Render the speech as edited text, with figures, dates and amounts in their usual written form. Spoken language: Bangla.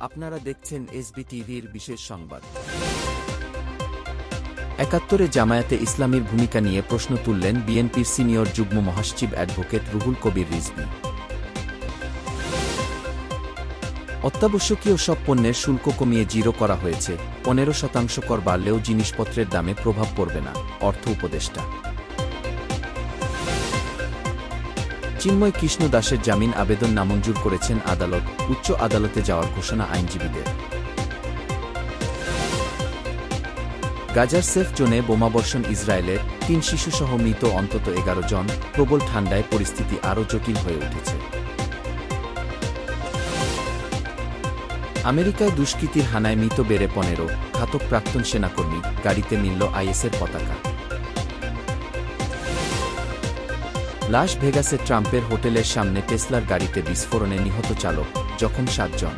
আপনারা দেখছেন এসবি টিভির বিশেষ সংবাদ। ৭১-এ জামায়াতে ইসলামীর ভূমিকা নিয়ে প্রশ্ন তুললেন বিএনপির সিনিয়র যুগ্ম মহাসচিব অ্যাডভোকেট রুহুল কবির রিজভী। অত্যাবশ্যকীয় সব পণ্যের শুল্ক কমিয়ে 0 করা হয়েছে, 15% কর বাড়লেও জিনিসপত্রের দামে প্রভাব পড়বে না, অর্থ উপদেষ্টা। চিন্ময় কৃষ্ণ দাসের জামিন আবেদন নামঞ্জুর করেছেন আদালত, উচ্চ আদালতে যাওয়ার ঘোষণা আইনজীবীদের। গাজার সেফ জোনে বোমাবর্ষণ ইসরায়েলের, 3 শিশুসহ মৃত অন্তত 11 জন। প্রবল ঠান্ডায় পরিস্থিতি আরও জটিল হয়ে উঠেছে। আমেরিকায় দুষ্কৃতীর হানায় মৃত বেড়ে 15, ঘাতক প্রাক্তন সেনাকর্মী, গাড়িতে মিলল আইএসের পতাকা। লাস ভেগাসে ট্রাম্পের হোটেলের সামনে টেসলার গাড়িতে বিস্ফোরণে নিহত চালক, জখম 7 জন।